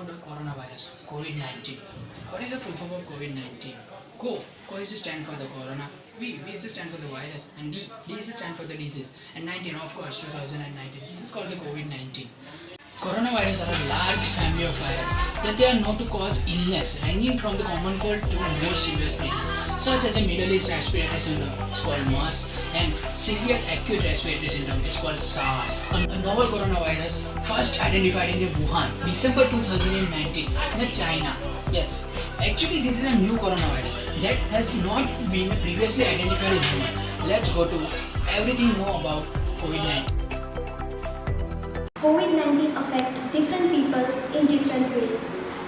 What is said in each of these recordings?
about the coronavirus, COVID-19. What is the full form of COVID-19? Co is to stand for the corona, V is to stand for the virus, and D is to stand for the disease, and 19, of course, 2019. This is called the COVID-19. Coronavirus are a large family of viruses that they are known to cause illness ranging from the common cold to more serious diseases such as a Middle East respiratory syndrome, it's called MERS, and severe acute respiratory syndrome, it's called SARS. A novel coronavirus first identified in Wuhan, December 2019 in China. Yeah, actually this is a new coronavirus that has not been previously identified in human. Let's go to everything know about COVID-19. COVID-19 affects different people in different ways.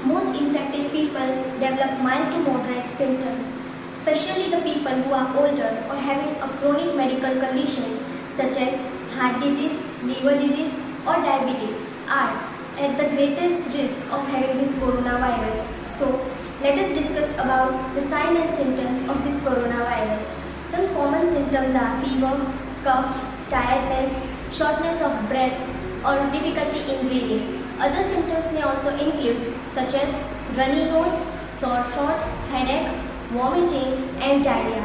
Most infected people develop mild to moderate symptoms, especially the people who are older or having a chronic medical condition such as heart disease, liver disease or diabetes are at the greatest risk of having this coronavirus. So, let us discuss about the signs and symptoms of this coronavirus. Some common symptoms are fever, cough, tiredness, shortness of breath, or difficulty in breathing. Other symptoms may also include such as runny nose, sore throat, headache, vomiting and diarrhea.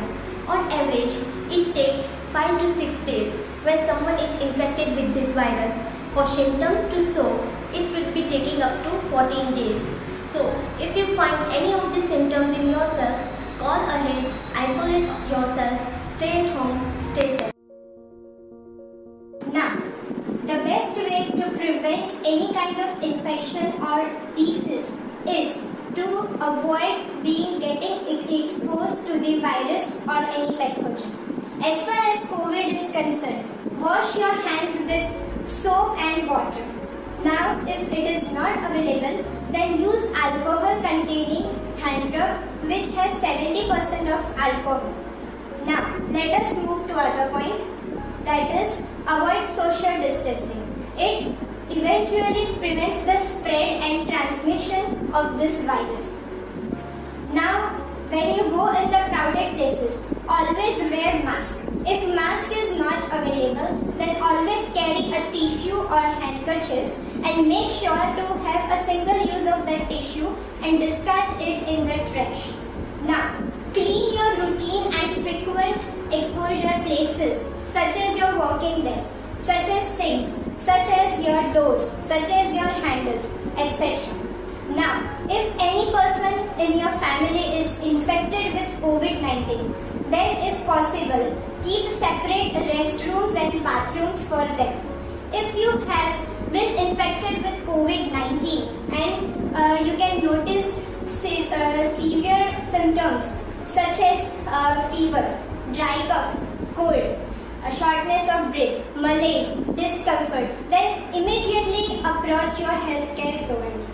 On average, it takes 5 to 6 days when someone is infected with this virus for symptoms to show. It will be taking up to 14 days. So, if you find any of these symptoms in yourself, call ahead, isolate yourself, stay at home, stay safe. Now, the best way to prevent any kind of infection or disease is to avoid getting exposed to the virus or any pathogen. As far as COVID is concerned, wash your hands with soap and water. Now, if it is not available, then use alcohol containing hand rub which has 70% of alcohol. Now, let us move to other point, that is avoid social distancing. It eventually prevents the spread and transmission of this virus. Now, when you go in the crowded places, always wear mask. If mask is not available, then always carry a tissue or handkerchief and make sure to have a single use of that tissue and discard it in the trash. Now, clean your routine and frequent exposure places such as your working desk, such as sinks, such as your doors, such as your handles, etc. Now, if any person in your family is infected with COVID-19, then if possible, keep separate restrooms and bathrooms for them. If you have been infected with COVID-19 and you can notice severe symptoms such as fever, dry cough, cold, shortness of breath, malaise, discomfort, then immediately approach your healthcare provider.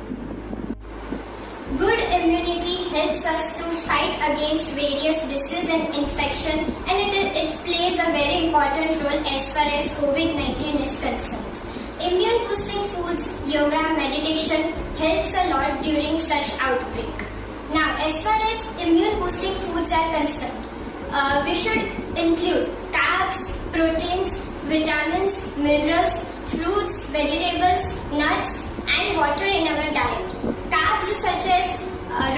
Good immunity helps us to fight against various diseases and infection, and it plays a very important role as far as COVID-19 is concerned. Immune boosting foods, yoga, meditation helps a lot during such outbreak. Now, as far as immune boosting foods are concerned, we should include carbs, proteins, vitamins, minerals, fruits, vegetables, nuts and water in our diet. Carbs such as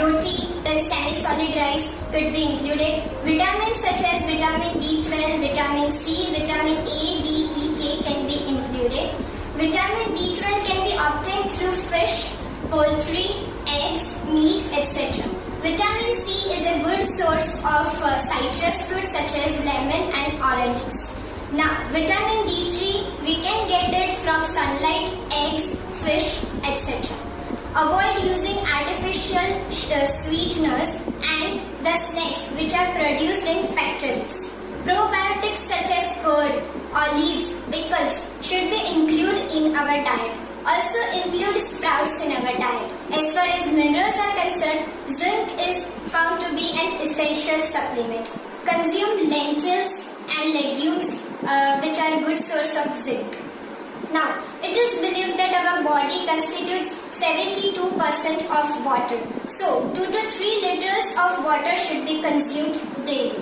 roti, then semi-solid rice could be included. Vitamins such as vitamin B12, vitamin C, vitamin A, D, E, K can be included. Vitamin B12 can be obtained through fish, poultry, eggs, meat, etc. Vitamin C is a good source of citrus fruits such as lemon and oranges. Now, vitamin D3, we can get it from sunlight, eggs, fish, etc. Avoid using artificial sweeteners and the snacks which are produced in factories. Probiotics such as curd, olives, pickles should be included in our diet. Also include sprouts in our diet. As far as minerals are concerned, zinc is found to be an essential supplement. Consume lentils and legumes which are a good source of zinc. Now, it is believed that our body constitutes 72% of water. So, 2 to 3 liters of water should be consumed daily.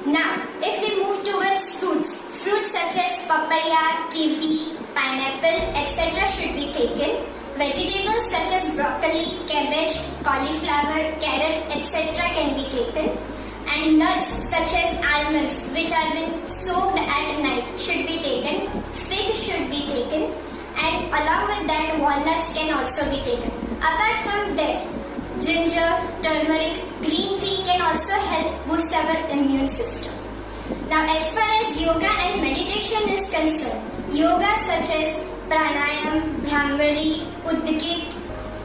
Now, if we move towards fruits such as papaya, kiwi, pineapple, etc. should be taken. Vegetables such as broccoli, cabbage, cauliflower, carrot, etc. can be taken. And nuts such as almonds, which are been soaked at night, should be taken. Fig should be taken. And along with that, walnuts can also be taken. Apart from that, ginger, turmeric, green tea can also help boost our immune system. Now, as far as yoga and meditation is concerned, yoga such as pranayam, brahmari, udgit,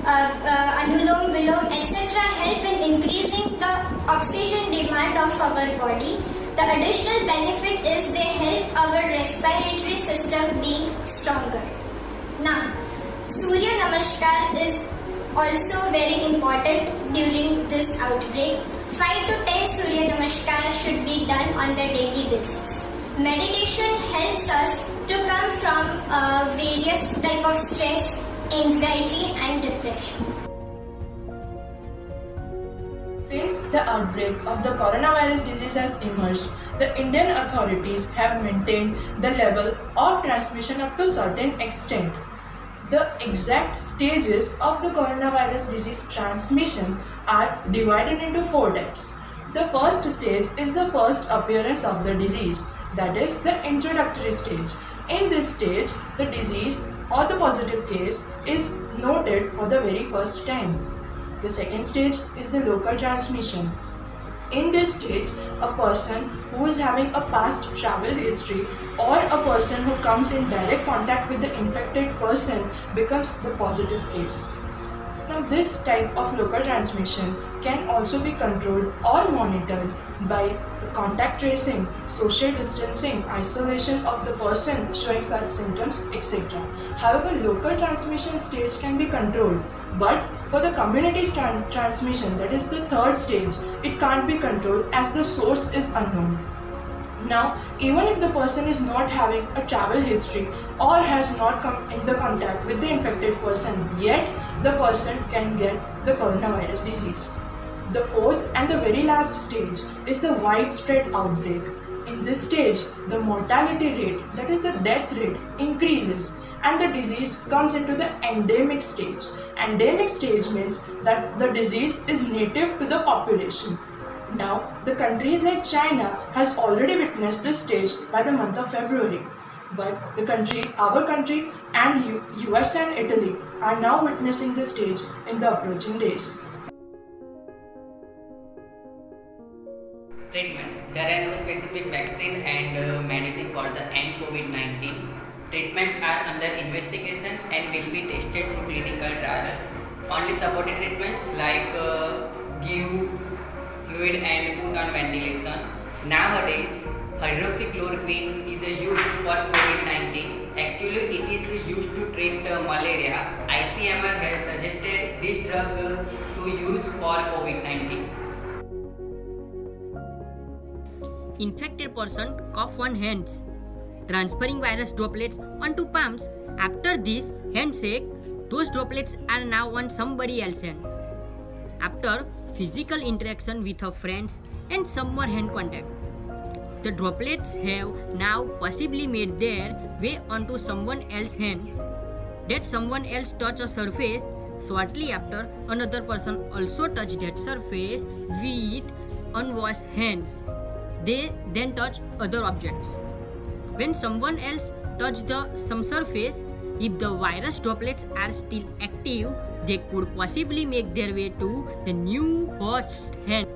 anulom vilom, etc. help in increasing the oxygen demand of our body. The additional benefit is they help our respiratory system being stronger. Now, Surya Namaskar is also very important during this outbreak. 5 to 10 Surya Namaskar should be done on the daily basis. Meditation helps us to come from various type of stress, anxiety and depression. Since the outbreak of the coronavirus disease has emerged, the Indian authorities have maintained the level of transmission up to a certain extent. The exact stages of the coronavirus disease transmission are divided into 4 types. The first stage is the first appearance of the disease, that is the introductory stage. In this stage, the disease or the positive case is noted for the very first time. The second stage is the local transmission. In this stage, a person who is having a past travel history or a person who comes in direct contact with the infected person becomes the positive case. Now, this type of local transmission can also be controlled or monitored by contact tracing, social distancing, isolation of the person showing such symptoms, etc. However, local transmission stage can be controlled, but for the community transmission, that is the third stage, it can't be controlled as the source is unknown. Now, even if the person is not having a travel history or has not come in the contact with the infected person, yet the person can get the coronavirus disease. The fourth and the very last stage is the widespread outbreak. In this stage, the mortality rate, that is the death rate, increases and the disease comes into the endemic stage. Endemic stage means that the disease is native to the population. Now, the countries like China has already witnessed this stage by the month of February. But our country and US and Italy are now witnessing this stage in the approaching days. Treatment. There are no specific vaccine and medicine for the end COVID-19. Treatments are under investigation and will be tested through clinical trials. Only supported treatments like give fluid and put on ventilation. Nowadays, hydroxychloroquine is used for COVID-19. Actually, it is used to treat malaria. ICMR has suggested this drug to use for COVID-19. Infected person cough on hands, transferring virus droplets onto palms. After this handshake, those droplets are now on somebody else's hand. After physical interaction with her friends and someone hand contact, the droplets have now possibly made their way onto someone else's hands. That someone else touch a surface. Shortly after, another person also touched that surface with unwashed hands. They then touch other objects. When someone else touched some surface, if the virus droplets are still active, they could possibly make their way to the new host's hand.